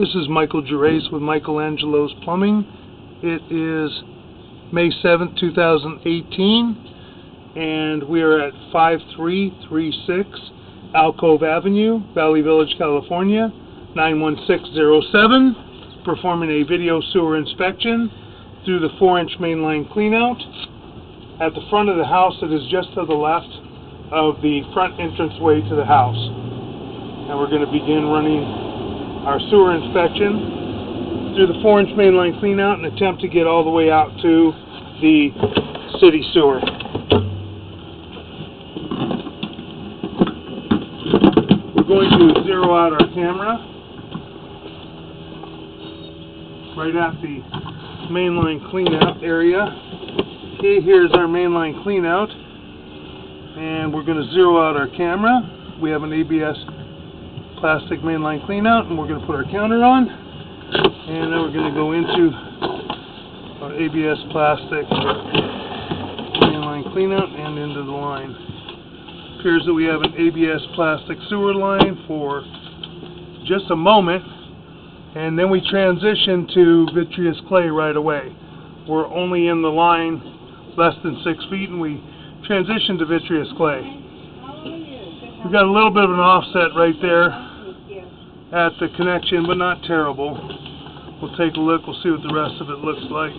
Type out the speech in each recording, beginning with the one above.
This is Michael Gervais with Michelangelo's Plumbing. It is May 7th, 2018, and we are at 5336 Alcove Avenue, Valley Village, California, 91607, performing a video sewer inspection through the 4-inch mainline cleanout. At the front of the house, it is just to the left of the front entranceway to the house. And we're going to begin running our sewer inspection through the 4-inch mainline cleanout and attempt to get all the way out to the city sewer. We're going to zero out our camera right at the mainline cleanout area. Okay, here's our mainline cleanout, and we're going to zero out our camera. We have an ABS plastic mainline cleanout, and we're going to put our counter on, and then we're going to go into our ABS plastic mainline cleanout and into the line. Appears that we have an ABS plastic sewer line for just a moment, and then we transition to vitreous clay right away. We're only in the line less than 6 feet, and we transition to vitreous clay. We've got a little bit of an offset right there at the connection, but not terrible. We'll take a look, we'll see what the rest of it looks like.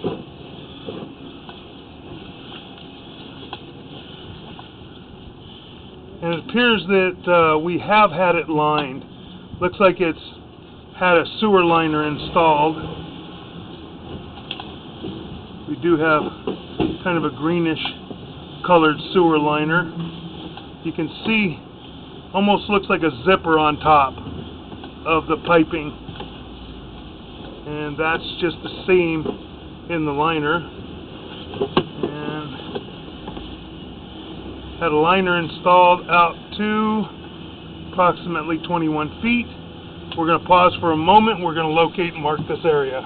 And it appears that we have had it lined. Looks like it's had a sewer liner installed. We do have kind of a greenish colored sewer liner. You can see almost looks like a zipper on top of the piping, and that's just the seam in the liner. And had a liner installed out to approximately 21 feet. We're going to pause for a moment. We're going to locate and mark this area.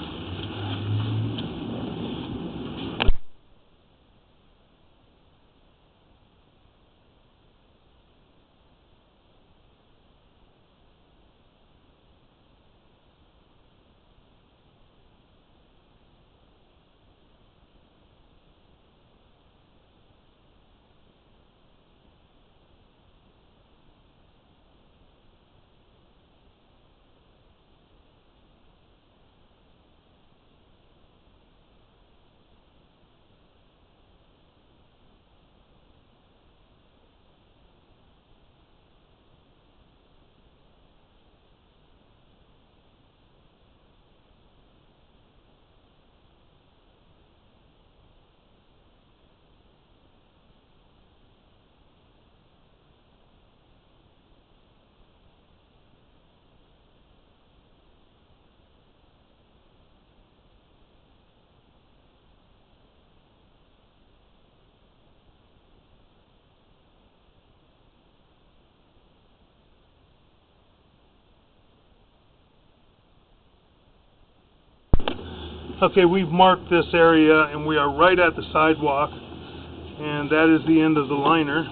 Okay, we've marked this area, and we are right at the sidewalk, and that is the end of the liner.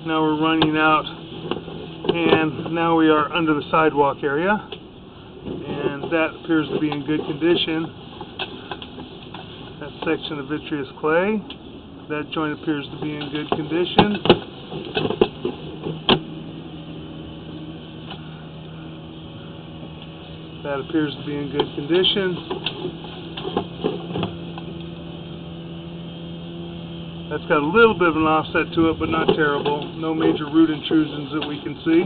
Now we're running out, and now we are under the sidewalk area, and that appears to be in good condition. That section of vitreous clay, that joint appears to be in good condition. That appears to be in good condition. That's got a little bit of an offset to it, but not terrible. No major root intrusions that we can see.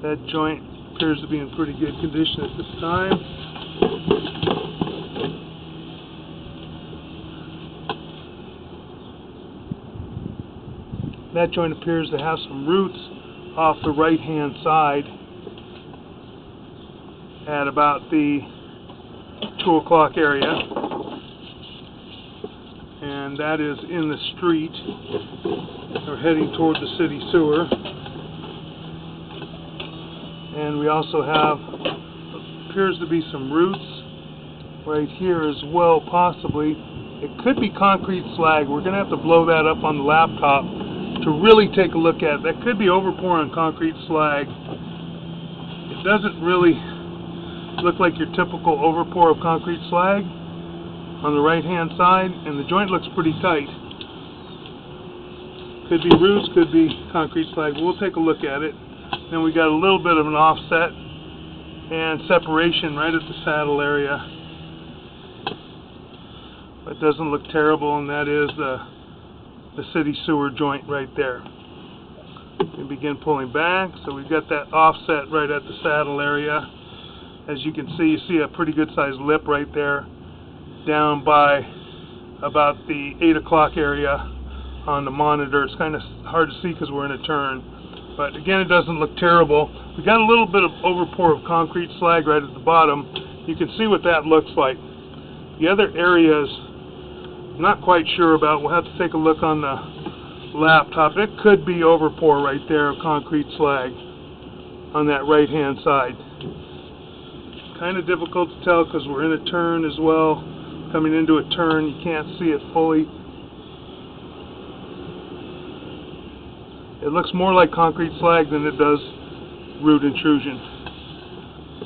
That joint appears to be in pretty good condition at this time. That joint appears to have some roots off the right-hand side at about the 2 o'clock area. And that is in the street. We're heading toward the city sewer. And we also have, appears to be some roots right here as well, possibly. It could be concrete slag. We're going to have to blow that up on the laptop to really take a look at it. That could be overpouring concrete slag. It doesn't really look like your typical overpour of concrete slag on the right hand side, and the joint looks pretty tight. Could be roots, could be concrete slag. We'll take a look at it. Then we got a little bit of an offset and separation right at the saddle area. It doesn't look terrible, and that is the city sewer joint right there. We begin pulling back, so we've got that offset right at the saddle area. As you can see, you see a pretty good sized lip right there down by about the 8 o'clock area on the monitor. It's kind of hard to see because we're in a turn, but again, it doesn't look terrible. We got a little bit of overpour of concrete slag right at the bottom. You can see what that looks like. The other areas, I'm not quite sure about. We'll have to take a look on the laptop. It could be overpour right there of concrete slag on that right hand side. Kind of difficult to tell because we're in a turn as well. Coming into a turn, you can't see it fully. It looks more like concrete slag than it does root intrusion.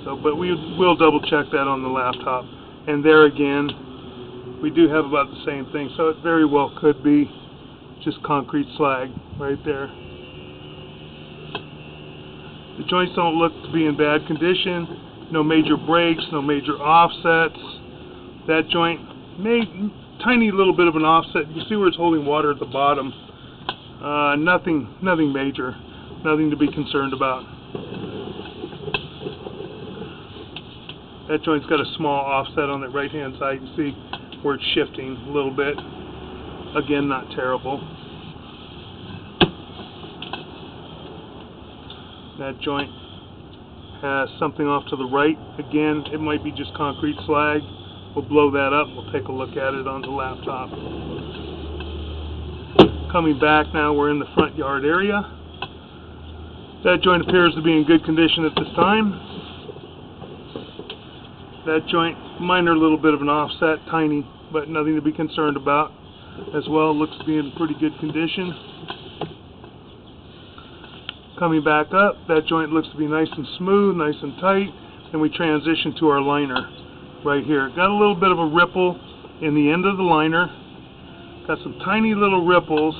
So, but we will double check that on the laptop. And there again, we do have about the same thing. So it very well could be just concrete slag right there. The joints don't look to be in bad condition. No major breaks, no major offsets. That joint, tiny little bit of an offset. You see where it's holding water at the bottom. Nothing major, nothing to be concerned about. That joint's got a small offset on the right hand side. You see where it's shifting a little bit. Again, not terrible. That joint has something off to the right. Again, it might be just concrete slag. We'll blow that up. We'll take a look at it on the laptop. Coming back now, we're in the front yard area. That joint appears to be in good condition at this time. That joint, minor little bit of an offset, tiny, but nothing to be concerned about. As well, looks to be in pretty good condition. Coming back up, that joint looks to be nice and smooth, nice and tight, and we transition to our liner right here. Got a little bit of a ripple in the end of the liner. Got some tiny little ripples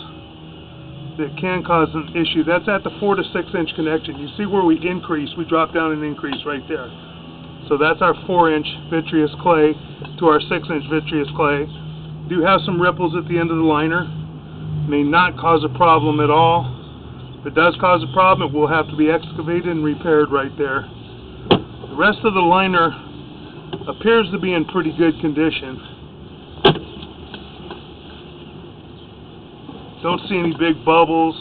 that can cause an issue. That's at the 4 to 6 inch connection. You see where we increase, we drop down and increase right there. So that's our 4-inch vitreous clay to our 6-inch vitreous clay. Do have some ripples at the end of the liner. May not cause a problem at all. If it does cause a problem, it will have to be excavated and repaired right there. The rest of the liner appears to be in pretty good condition. Don't see any big bubbles.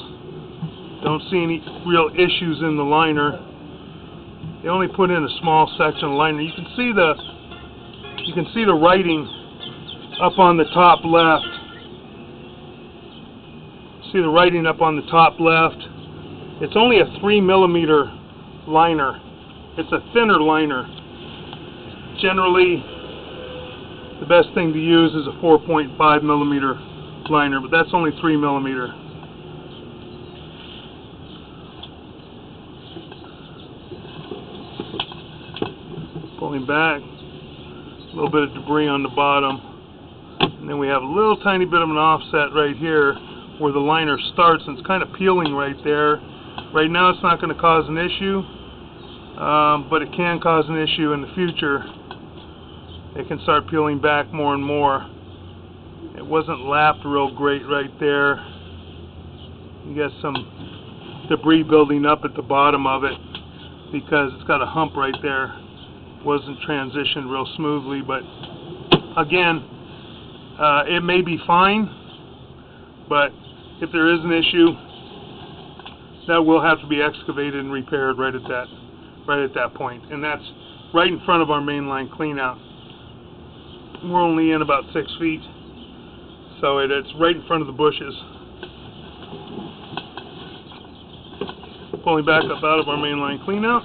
Don't see any real issues in the liner. They only put in a small section of liner. You can see the writing up on the top left. See the writing up on the top left. It's only a 3mm liner. It's a thinner liner. Generally, the best thing to use is a 4.5mm liner, but that's only 3mm. Pulling back, a little bit of debris on the bottom, and then we have a little tiny bit of an offset right here where the liner starts, and it's kind of peeling right there. Right now it's not going to cause an issue, but it can cause an issue in the future. It can start peeling back more and more. It wasn't lapped real great right there. You got some debris building up at the bottom of it because it's got a hump right there. Wasn't transitioned real smoothly, but again, it may be fine, but if there is an issue, that will have to be excavated and repaired right at that point, and that's right in front of our mainline cleanout. We're only in about 6 feet, so it's right in front of the bushes. Pulling back up out of our mainline cleanout,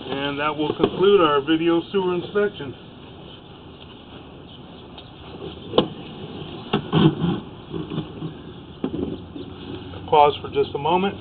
and that will conclude our video sewer inspection. Pause for just a moment.